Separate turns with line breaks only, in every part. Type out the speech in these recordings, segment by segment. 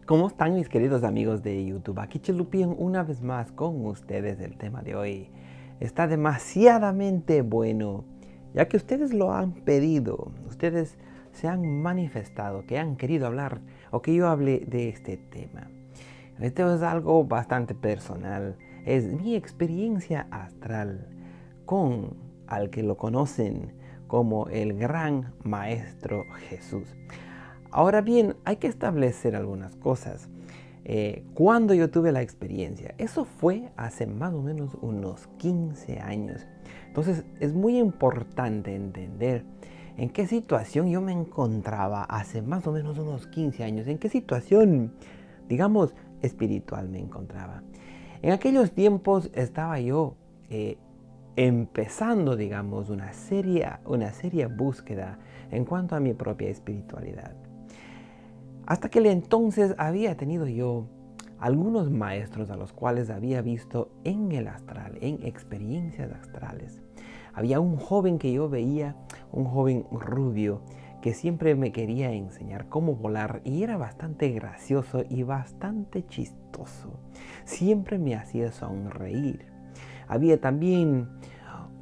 ¿Cómo están mis queridos amigos de YouTube? Aquí Chelupien una vez más con ustedes. El tema de hoy está demasiadamente bueno, ya que ustedes lo han pedido, ustedes se han manifestado, que han querido hablar o que yo hable de este tema. Esto es algo bastante personal, es mi experiencia astral con al que lo conocen como el gran Maestro Jesús. Ahora bien, hay que establecer algunas cosas. Cuando yo tuve la experiencia, eso fue hace más o menos unos 15 años. Entonces es muy importante entender en qué situación yo me encontraba hace más o menos unos 15 años, en qué situación, digamos, espiritual me encontraba. En aquellos tiempos estaba yo empezando, digamos, una seria búsqueda en cuanto a mi propia espiritualidad. Hasta aquel entonces había tenido yo algunos maestros a los cuales había visto en el astral, en experiencias astrales. Había un joven que yo veía, un joven rubio, que siempre me quería enseñar cómo volar y era bastante gracioso y bastante chistoso. Siempre me hacía sonreír. Había también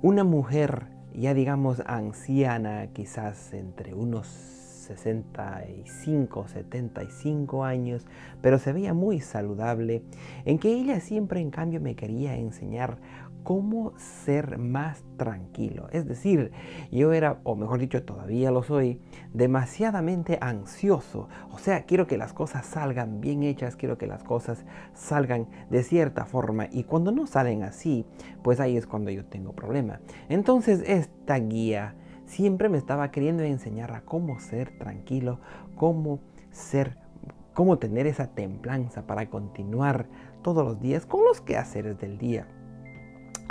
una mujer, ya digamos anciana, quizás entre unos 65 o 75 años, pero se veía muy saludable, en que ella siempre en cambio me quería enseñar cómo ser más tranquilo. Es decir, yo era, o mejor dicho todavía lo soy, demasiadamente ansioso. O sea, quiero que las cosas salgan bien hechas, quiero que las cosas salgan de cierta forma, y cuando no salen así, pues ahí es cuando yo tengo problema. Entonces esta guía siempre me estaba queriendo enseñar a cómo ser tranquilo, cómo ser, cómo tener esa templanza para continuar todos los días con los quehaceres del día.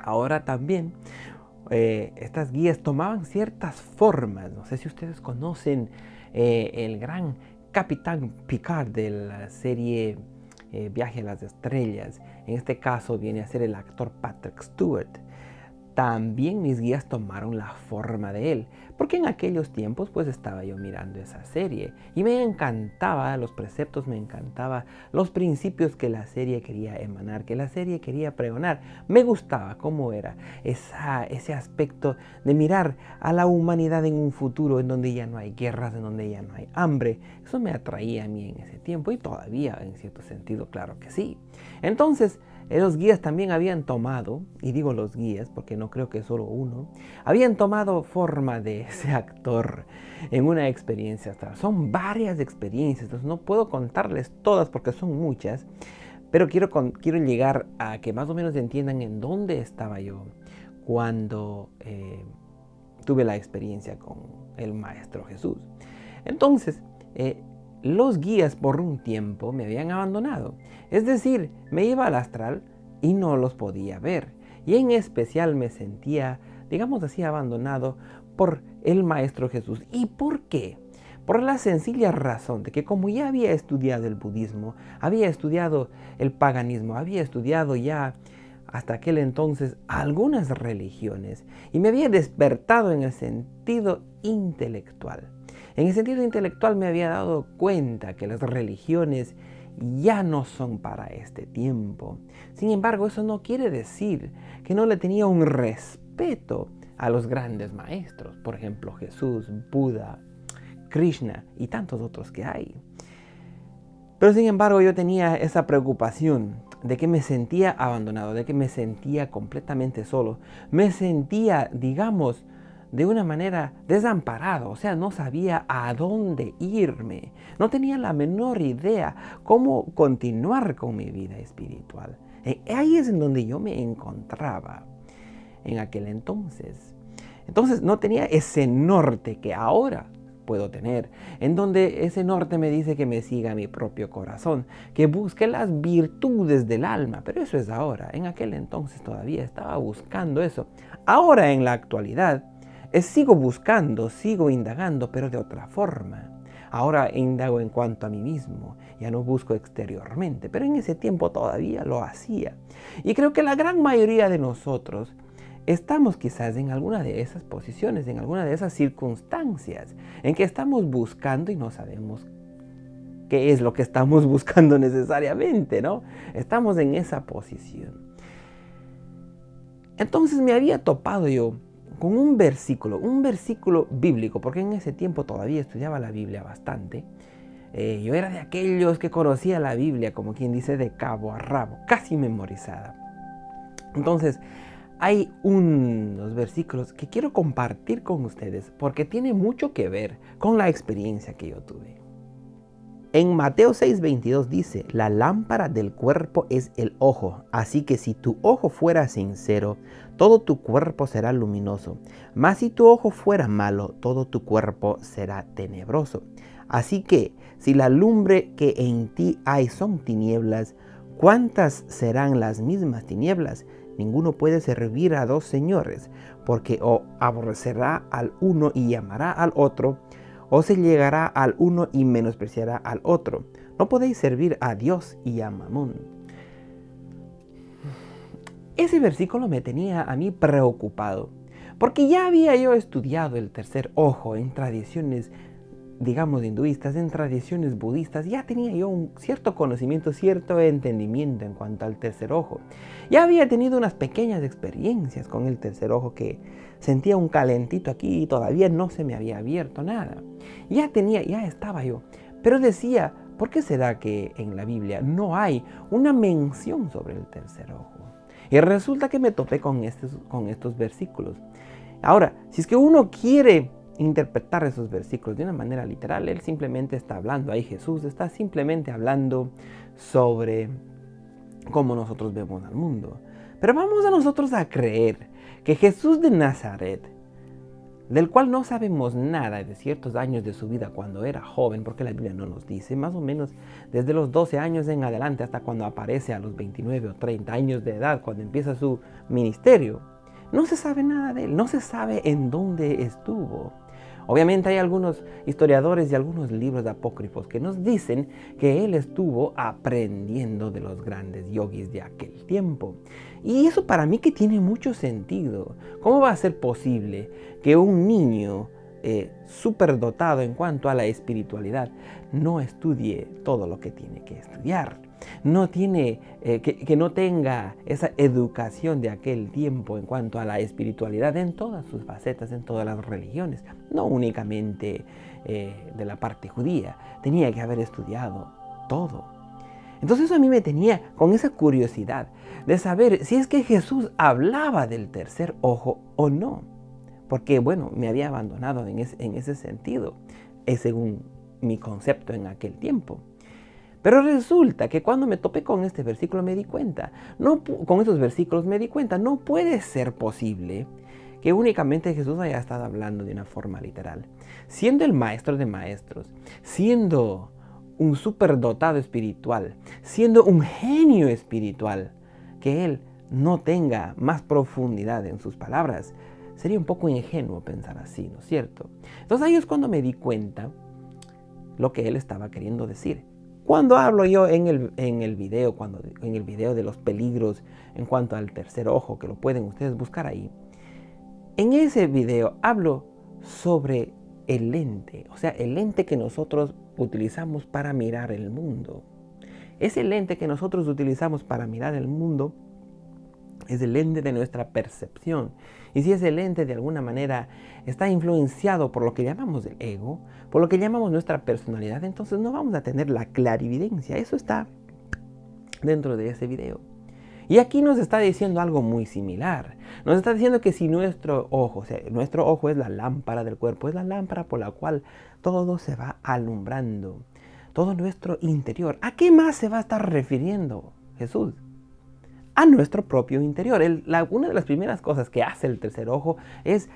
Ahora también estas guías tomaban ciertas formas. No sé si ustedes conocen el gran Capitán Picard de la serie Viaje a las Estrellas. En este caso viene a ser el actor Patrick Stewart. También mis guías tomaron la forma de él, porque en aquellos tiempos pues estaba yo mirando esa serie y me encantaba los preceptos, me encantaba los principios que la serie quería emanar, que la serie quería pregonar. Me gustaba cómo era ese aspecto de mirar a la humanidad en un futuro en donde ya no hay guerras, en donde ya no hay hambre. Eso me atraía a mí en ese tiempo y todavía en cierto sentido, claro que sí. Entonces, los guías también habían tomado, y digo los guías porque no creo que solo uno, habían tomado forma de ese actor en una experiencia astral. Son varias experiencias, entonces no puedo contarles todas porque son muchas, pero quiero llegar a que más o menos entiendan en dónde estaba yo cuando tuve la experiencia con el Maestro Jesús. Entonces, los guías por un tiempo me habían abandonado. Es decir, me iba al astral y no los podía ver. Y en especial me sentía, digamos así, abandonado por el Maestro Jesús. ¿Y por qué? Por la sencilla razón de que como ya había estudiado el budismo, había estudiado el paganismo, había estudiado ya hasta aquel entonces algunas religiones y me había despertado en el sentido intelectual. En el sentido intelectual me había dado cuenta que las religiones ya no son para este tiempo. Sin embargo, eso no quiere decir que no le tenía un respeto a los grandes maestros, por ejemplo Jesús, Buda, Krishna y tantos otros que hay. Pero sin embargo yo tenía esa preocupación de que me sentía abandonado, de que me sentía completamente solo. Me sentía, digamos, de una manera desamparado, o sea, no sabía a dónde irme. No tenía la menor idea cómo continuar con mi vida espiritual. Ahí es en donde yo me encontraba en aquel entonces. Entonces no tenía ese norte que ahora puedo tener, en donde ese norte me dice que me siga mi propio corazón, que busque las virtudes del alma, pero eso es ahora. En aquel entonces todavía estaba buscando eso. Ahora en la actualidad sigo buscando, sigo indagando, pero de otra forma. Ahora indago en cuanto a mí mismo, ya no busco exteriormente, pero en ese tiempo todavía lo hacía. Y creo que la gran mayoría de nosotros estamos quizás en alguna de esas posiciones, en alguna de esas circunstancias, en que estamos buscando y no sabemos qué es lo que estamos buscando necesariamente, ¿no? Estamos en esa posición. Entonces me había topado yo con un versículo bíblico, porque en ese tiempo todavía estudiaba la Biblia bastante. Yo era de aquellos que conocía la Biblia, como quien dice, de cabo a rabo, casi memorizada. Entonces, hay unos versículos que quiero compartir con ustedes porque tiene mucho que ver con la experiencia que yo tuve. En Mateo 6:22 dice, la lámpara del cuerpo es el ojo, así que si tu ojo fuera sincero, todo tu cuerpo será luminoso, mas si tu ojo fuera malo, todo tu cuerpo será tenebroso. Así que si la lumbre que en ti hay son tinieblas, ¿cuántas serán las mismas tinieblas? Ninguno puede servir a dos señores, porque o aborrecerá al uno y amará al otro, o se llegará al uno y menospreciará al otro. No podéis servir a Dios y a Mamón. Ese versículo me tenía a mí preocupado, porque ya había yo estudiado el tercer ojo en tradiciones, digamos, hinduistas, en tradiciones budistas. Ya tenía yo un cierto conocimiento, cierto entendimiento en cuanto al tercer ojo. Ya había tenido unas pequeñas experiencias con el tercer ojo, que sentía un calentito aquí y todavía no se me había abierto nada. Ya estaba yo. Pero decía, ¿por qué será que en la Biblia no hay una mención sobre el tercer ojo? Y resulta que me topé con estos versículos. Ahora, si es que uno quiere interpretar esos versículos de una manera literal, él simplemente está hablando, ahí Jesús está simplemente hablando sobre cómo nosotros vemos al mundo. Pero vamos a nosotros a creer que Jesús de Nazaret, del cual no sabemos nada de ciertos años de su vida cuando era joven, porque la Biblia no nos dice, más o menos desde los 12 años en adelante hasta cuando aparece a los 29 o 30 años de edad, cuando empieza su ministerio, no se sabe nada de él, no se sabe en dónde estuvo. Obviamente hay algunos historiadores y algunos libros apócrifos que nos dicen que él estuvo aprendiendo de los grandes yogis de aquel tiempo. Y eso para mí que tiene mucho sentido. ¿Cómo va a ser posible que un niño superdotado en cuanto a la espiritualidad no estudie todo lo que tiene que estudiar? Que no tenga esa educación de aquel tiempo en cuanto a la espiritualidad en todas sus facetas, en todas las religiones, no únicamente de la parte judía. Tenía que haber estudiado todo. Entonces eso a mí me tenía con esa curiosidad de saber si es que Jesús hablaba del tercer ojo o no. Porque bueno, me había abandonado en ese sentido, según mi concepto en aquel tiempo. Pero resulta que cuando me topé con este versículo me di cuenta, con esos versículos me di cuenta, no puede ser posible que únicamente Jesús haya estado hablando de una forma literal. Siendo el maestro de maestros, siendo un superdotado espiritual, siendo un genio espiritual, que Él no tenga más profundidad en sus palabras, sería un poco ingenuo pensar así, ¿no es cierto? Entonces ahí es cuando me di cuenta lo que Él estaba queriendo decir. Cuando hablo yo en el video de los peligros en cuanto al tercer ojo, que lo pueden ustedes buscar ahí, en ese video hablo sobre el lente, o sea, el lente que nosotros utilizamos para mirar el mundo. Ese lente que nosotros utilizamos para mirar el mundo es el lente de nuestra percepción. Y si ese lente de alguna manera está influenciado por lo que llamamos el ego, por lo que llamamos nuestra personalidad, entonces no vamos a tener la clarividencia. Eso está dentro de ese video. Y aquí nos está diciendo algo muy similar. Nos está diciendo que si nuestro ojo es la lámpara del cuerpo, es la lámpara por la cual todo se va alumbrando, todo nuestro interior. ¿A qué más se va a estar refiriendo Jesús? A nuestro propio interior. Una de las primeras cosas que hace el tercer ojo es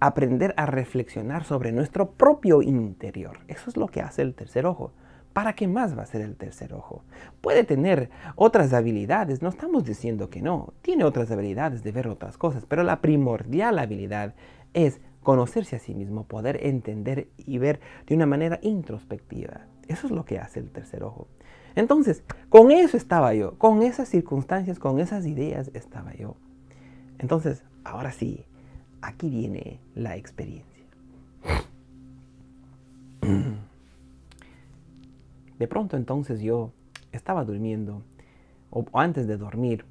aprender a reflexionar sobre nuestro propio interior. Eso es lo que hace el tercer ojo. ¿Para qué más va a ser el tercer ojo? Puede tener otras habilidades, no estamos diciendo que no. Tiene otras habilidades de ver otras cosas, pero la primordial habilidad es conocerse a sí mismo, poder entender y ver de una manera introspectiva. Eso es lo que hace el tercer ojo. Entonces, con eso estaba yo, con esas circunstancias, con esas ideas estaba yo. Entonces, ahora sí, aquí viene la experiencia. De pronto entonces yo estaba durmiendo, o antes de dormir,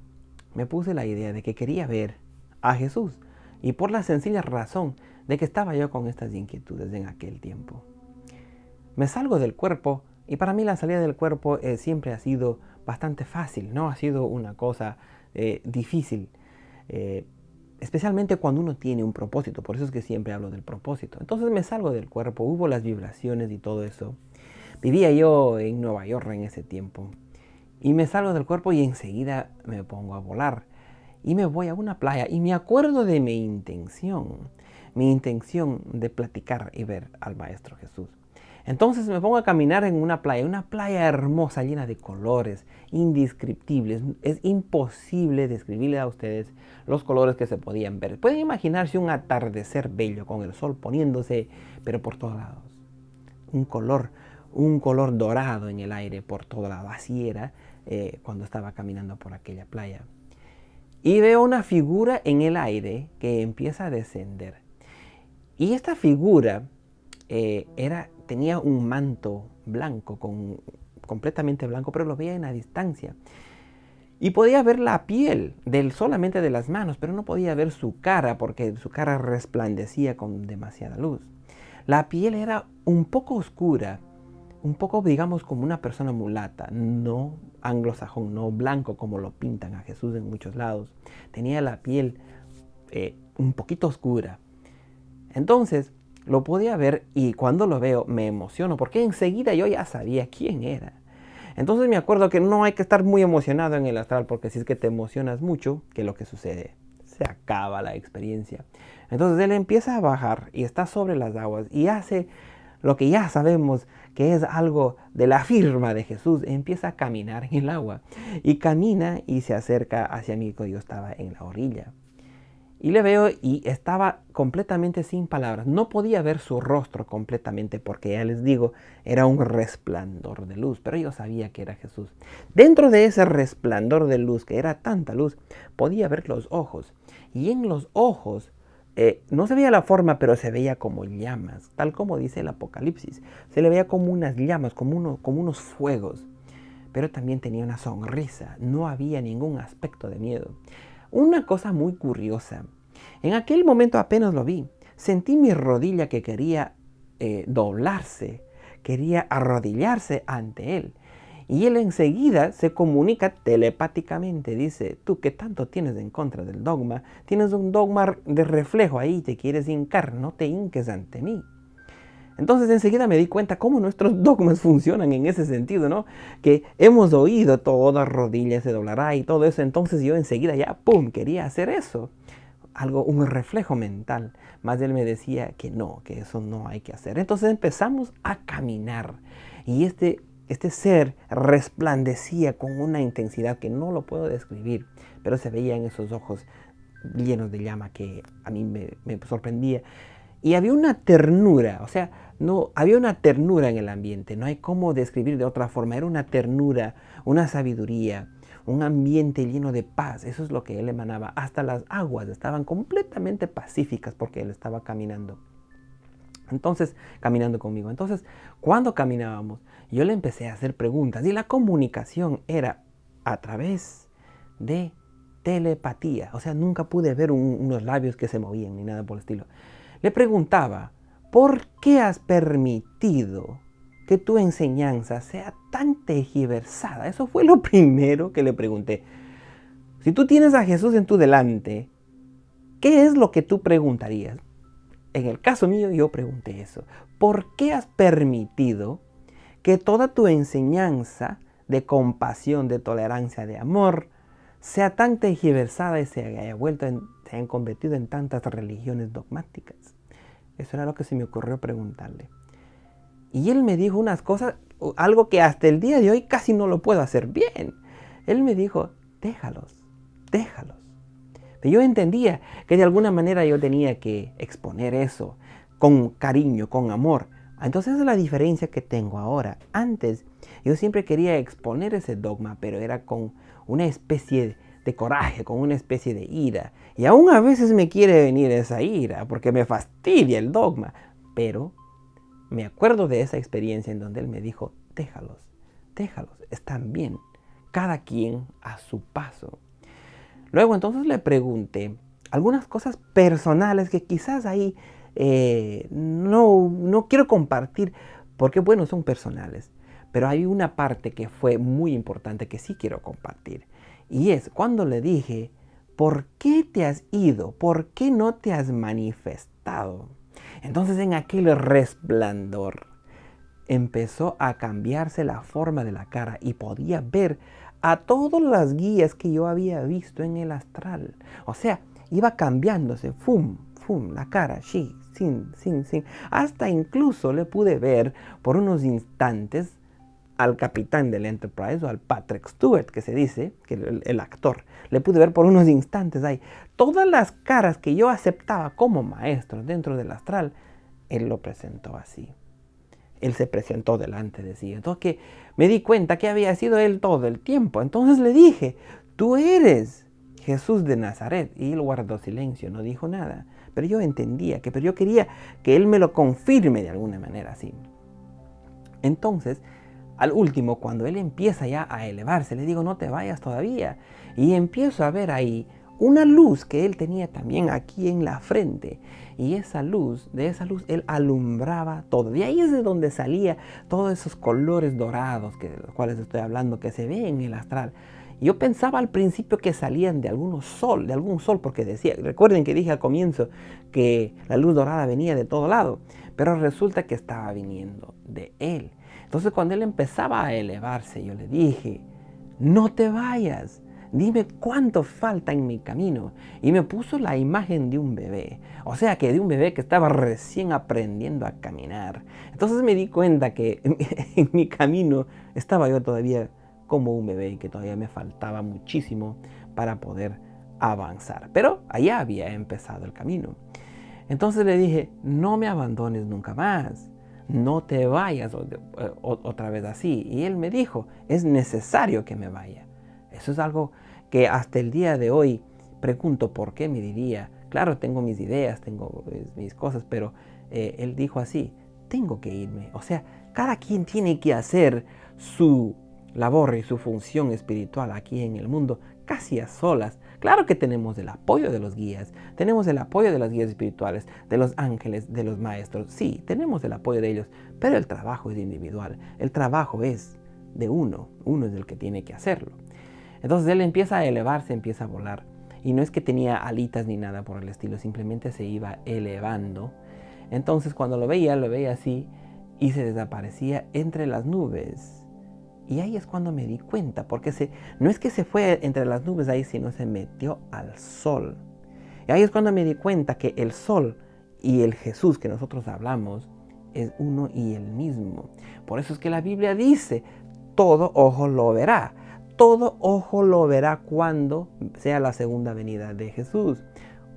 me puse la idea de que quería ver a Jesús. Y por la sencilla razón de que estaba yo con estas inquietudes en aquel tiempo. Me salgo del cuerpo y para mí la salida del cuerpo siempre ha sido bastante fácil, no ha sido una cosa difícil. Especialmente cuando uno tiene un propósito, por eso es que siempre hablo del propósito. Entonces me salgo del cuerpo, hubo las vibraciones y todo eso. Vivía yo en Nueva York en ese tiempo. Y me salgo del cuerpo y enseguida me pongo a volar. Y me voy a una playa y me acuerdo de mi intención de platicar y ver al Maestro Jesús. Entonces me pongo a caminar en una playa hermosa, llena de colores indescriptibles. Es imposible describirle a ustedes los colores que se podían ver. Pueden imaginarse un atardecer bello con el sol poniéndose, pero por todos lados. Un color dorado en el aire por toda la así era cuando estaba caminando por aquella playa. Y veo una figura en el aire que empieza a descender. Y esta figura tenía un manto blanco, completamente blanco, pero lo veía en la distancia. Y podía ver la piel solamente de las manos, pero no podía ver su cara porque su cara resplandecía con demasiada luz. La piel era un poco oscura, un poco, digamos, como una persona mulata, no anglosajón, no blanco como lo pintan a Jesús en muchos lados. Tenía la piel un poquito oscura. Entonces lo podía ver y cuando lo veo me emociono porque enseguida yo ya sabía quién era. Entonces me acuerdo que no hay que estar muy emocionado en el astral porque si es que te emocionas mucho, ¿qué es lo que sucede? Se acaba la experiencia. Entonces él empieza a bajar y está sobre las aguas y hace lo que ya sabemos que es algo de la firma de Jesús. Empieza a caminar en el agua y camina y se acerca hacia mí cuando yo estaba en la orilla. Y le veo y estaba completamente sin palabras. No podía ver su rostro completamente porque ya les digo, era un resplandor de luz. Pero yo sabía que era Jesús. Dentro de ese resplandor de luz, que era tanta luz, podía ver los ojos. Y en los ojos no se veía la forma, pero se veía como llamas. Tal como dice el Apocalipsis. Se le veía como unas llamas, como unos fuegos. Pero también tenía una sonrisa. No había ningún aspecto de miedo. Una cosa muy curiosa. En aquel momento apenas lo vi. Sentí mi rodilla que quería doblarse. Quería arrodillarse ante él. Y él enseguida se comunica telepáticamente. Dice, tú que tanto tienes en contra del dogma. Tienes un dogma de reflejo ahí. Te quieres hincar. No te hinques ante mí. Entonces enseguida me di cuenta cómo nuestros dogmas funcionan en ese sentido, ¿no? Que hemos oído toda rodilla se doblará y todo eso. Entonces yo enseguida ya, ¡pum!, quería hacer eso. Un reflejo mental. Más él me decía que no, que eso no hay que hacer. Entonces empezamos a caminar. Y este ser resplandecía con una intensidad que no lo puedo describir. Pero se veía en esos ojos llenos de llama que a mí me sorprendía. Y había una ternura, o sea, no, había una ternura en el ambiente, no hay cómo describir de otra forma, era una ternura, una sabiduría, un ambiente lleno de paz, eso es lo que él emanaba. Hasta las aguas estaban completamente pacíficas porque él estaba caminando. Entonces, caminando conmigo. Entonces, cuando caminábamos, yo le empecé a hacer preguntas y la comunicación era a través de telepatía, o sea, nunca pude ver unos labios que se movían ni nada por el estilo. Le preguntaba, ¿por qué has permitido que tu enseñanza sea tan tergiversada? Eso fue lo primero que le pregunté. Si tú tienes a Jesús en tu delante, ¿qué es lo que tú preguntarías? En el caso mío yo pregunté eso. ¿Por qué has permitido que toda tu enseñanza de compasión, de tolerancia, de amor, sea tan tergiversada y se hayan convertido en tantas religiones dogmáticas? Eso era lo que se me ocurrió preguntarle. Y él me dijo unas cosas, algo que hasta el día de hoy casi no lo puedo hacer bien. Él me dijo, déjalos. Pero yo entendía que de alguna manera yo tenía que exponer eso con cariño, con amor. Entonces esa es la diferencia que tengo ahora. Antes yo siempre quería exponer ese dogma, pero era con una especie de coraje, con una especie de ira. Y aún a veces me quiere venir esa ira porque me fastidia el dogma. Pero me acuerdo de esa experiencia en donde él me dijo, déjalos. déjalos, están bien, cada quien a su paso. Luego entonces le pregunté algunas cosas personales que quizás ahí no quiero compartir porque, bueno, son personales. Pero hay una parte que fue muy importante que sí quiero compartir. Y es cuando le dije, ¿por qué te has ido? ¿Por qué no te has manifestado? Entonces en aquel resplandor empezó a cambiarse la forma de la cara y podía ver a todas las guías que yo había visto en el astral. O sea, iba cambiándose, fum, fum, la cara, sí, sin. Hasta incluso le pude ver por unos instantes al capitán del Enterprise, o al Patrick Stewart, que se dice, que el actor. Le pude ver por unos instantes ahí. Todas las caras que yo aceptaba como maestro dentro del astral, él lo presentó así. Él se presentó delante de sí. Entonces que me di cuenta que había sido él todo el tiempo. Entonces le dije, tú eres Jesús de Nazaret. Y él guardó silencio, no dijo nada. Pero yo entendía, pero yo quería que él me lo confirme de alguna manera así. Entonces, al último, cuando él empieza ya a elevarse, le digo, no te vayas todavía. Y empiezo a ver ahí una luz que él tenía también aquí en la frente. Y de esa luz, él alumbraba todo. De ahí es de donde salía todos esos colores dorados de los cuales estoy hablando, que se ven en el astral. Yo pensaba al principio que salían de algún sol, porque decía, recuerden que dije al comienzo que la luz dorada venía de todo lado, pero resulta que estaba viniendo de él. Entonces cuando él empezaba a elevarse, yo le dije, no te vayas, dime cuánto falta en mi camino. Y me puso la imagen de un bebé, o sea que de un bebé que estaba recién aprendiendo a caminar. Entonces me di cuenta que en mi camino estaba yo todavía como un bebé y que todavía me faltaba muchísimo para poder avanzar. Pero allá había empezado el camino. Entonces le dije, no me abandones nunca más. No te vayas otra vez así. Y él me dijo, es necesario que me vaya. Eso es algo que hasta el día de hoy pregunto por qué me diría. Claro, tengo mis ideas, tengo mis cosas, pero él dijo así, tengo que irme. O sea, cada quien tiene que hacer su labor y su función espiritual aquí en el mundo casi a solas. Claro que tenemos el apoyo de los guías, tenemos el apoyo de las guías espirituales, de los ángeles, de los maestros. Sí, tenemos el apoyo de ellos, pero el trabajo es individual. El trabajo es de uno es el que tiene que hacerlo. Entonces él empieza a elevarse, empieza a volar. Y no es que tenía alitas ni nada por el estilo, simplemente se iba elevando. Entonces cuando lo veía así y se desaparecía entre las nubes. Y ahí es cuando me di cuenta, porque no es que se fue entre las nubes ahí, sino se metió al sol. Y ahí es cuando me di cuenta que el sol y el Jesús que nosotros hablamos es uno y el mismo. Por eso es que la Biblia dice, todo ojo lo verá. Todo ojo lo verá cuando sea la segunda venida de Jesús.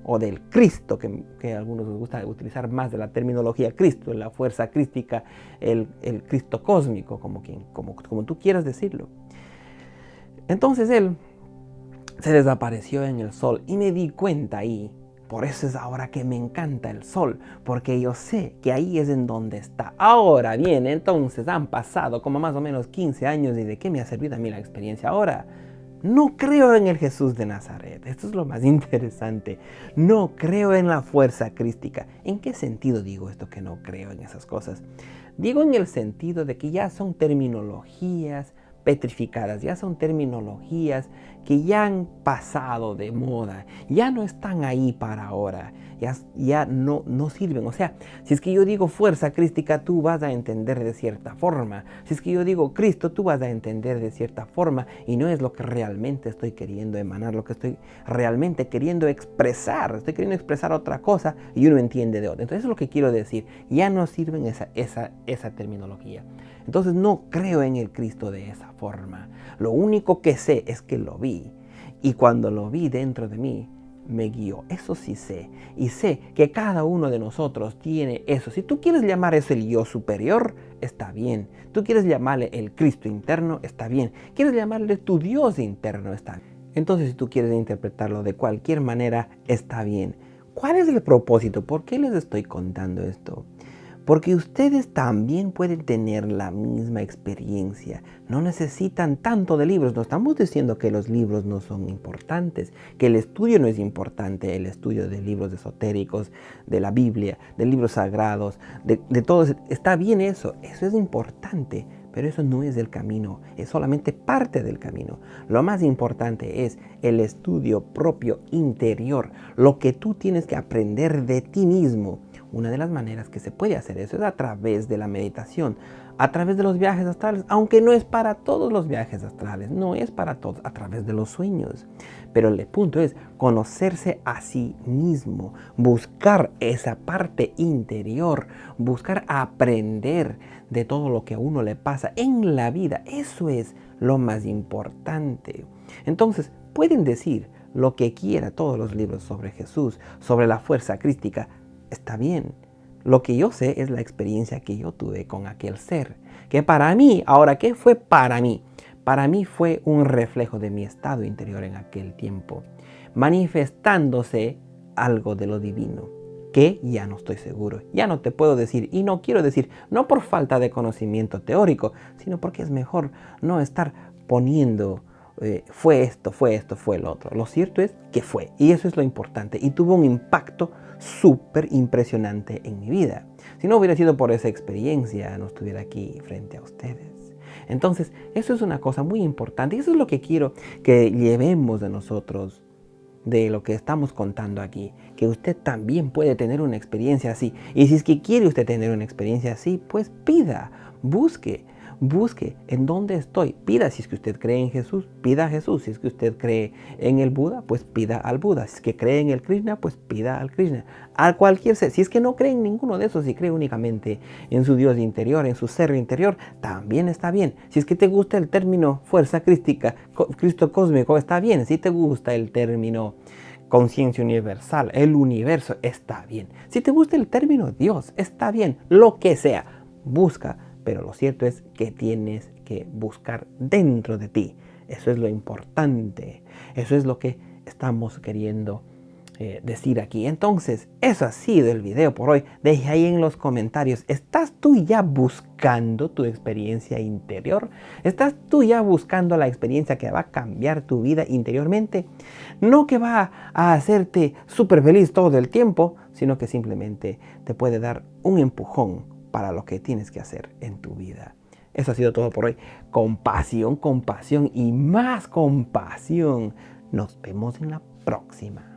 O del Cristo, que a algunos les gusta utilizar más de la terminología Cristo, la fuerza crística, el Cristo cósmico, como tú quieras decirlo. Entonces él se desapareció en el sol y me di cuenta ahí. Por eso es ahora que me encanta el sol, porque yo sé que ahí es en donde está. Ahora bien, entonces han pasado como más o menos 15 años y ¿de qué me ha servido a mí la experiencia ahora? No creo en el Jesús de Nazaret. Esto es lo más interesante. No creo en la fuerza crística. ¿En qué sentido digo esto que no creo en esas cosas? Digo en el sentido de que ya son terminologías petrificadas, ya son terminologías que ya han pasado de moda, ya no están ahí para ahora, ya no sirven. O sea, si es que yo digo fuerza crística, tú vas a entender de cierta forma. Si es que yo digo Cristo, tú vas a entender de cierta forma y no es lo que realmente estoy queriendo emanar, lo que estoy realmente queriendo expresar. Estoy queriendo expresar otra cosa y uno entiende de otra. Entonces eso es lo que quiero decir. Ya no sirven esa terminología. Entonces no creo en el Cristo de esa forma. Lo único que sé es que lo vi. Y cuando lo vi dentro de mí, me guió. Eso sí sé. Y sé que cada uno de nosotros tiene eso. Si tú quieres llamar eso el yo superior, está bien. Tú quieres llamarle el Cristo interno, está bien. Quieres llamarle tu Dios interno, está bien. Entonces si tú quieres interpretarlo de cualquier manera, está bien. ¿Cuál es el propósito? ¿Por qué les estoy contando esto? porque ustedes también pueden tener la misma experiencia. No necesitan tanto de libros. No estamos diciendo que los libros no son importantes, que el estudio no es importante, el estudio de libros esotéricos, de la Biblia, de libros sagrados, de todo. Está bien eso es importante. Pero eso no es el camino, es solamente parte del camino. Lo más importante es el estudio propio interior, lo que tú tienes que aprender de ti mismo. Una de las maneras que se puede hacer eso es a través de la meditación, a través de los viajes astrales, aunque no es para todos los viajes astrales, no es para todos, a través de los sueños. Pero el punto es conocerse a sí mismo, buscar esa parte interior, buscar aprender de todo lo que a uno le pasa en la vida. Eso es lo más importante. Entonces, pueden decir lo que quiera todos los libros sobre Jesús, sobre la fuerza crística. Está bien. Lo que yo sé es la experiencia que yo tuve con aquel ser. Que para mí, ahora, ¿qué fue para mí? Para mí fue un reflejo de mi estado interior en aquel tiempo, manifestándose algo de lo divino, que ya no estoy seguro, ya no te puedo decir y no quiero decir, no por falta de conocimiento teórico, sino porque es mejor no estar poniendo fue esto, fue lo otro. Lo cierto es que fue, y eso es lo importante, y tuvo un impacto súper impresionante en mi vida. Si no hubiera sido por esa experiencia, no estuviera aquí frente a ustedes. Entonces, eso es una cosa muy importante, y eso es lo que quiero que llevemos de nosotros, de lo que estamos contando aquí, que usted también puede tener una experiencia así. Y si es que quiere usted tener una experiencia así, pues pida, busque en dónde estoy. Pida, si es que usted cree en Jesús, pida a Jesús. Si es que usted cree en el Buda, pues pida al Buda. Si es que cree en el Krishna, pues pida al Krishna. A cualquier ser. Si es que no cree en ninguno de esos y cree únicamente en su Dios interior, en su ser interior, también está bien. Si es que te gusta el término fuerza crística, Cristo cósmico, está bien. Si te gusta el término conciencia universal, el universo, está bien. Si te gusta el término Dios, está bien. Lo que sea, busca. Pero lo cierto es que tienes que buscar dentro de ti. Eso es lo importante. Eso es lo que estamos queriendo decir aquí. Entonces, eso ha sido el video por hoy. Deja ahí en los comentarios. ¿Estás tú ya buscando tu experiencia interior? ¿Estás tú ya buscando la experiencia que va a cambiar tu vida interiormente? No que va a hacerte súper feliz todo el tiempo, sino que simplemente te puede dar un empujón para lo que tienes que hacer en tu vida. Eso ha sido todo por hoy. Compasión y más compasión. Nos vemos en la próxima.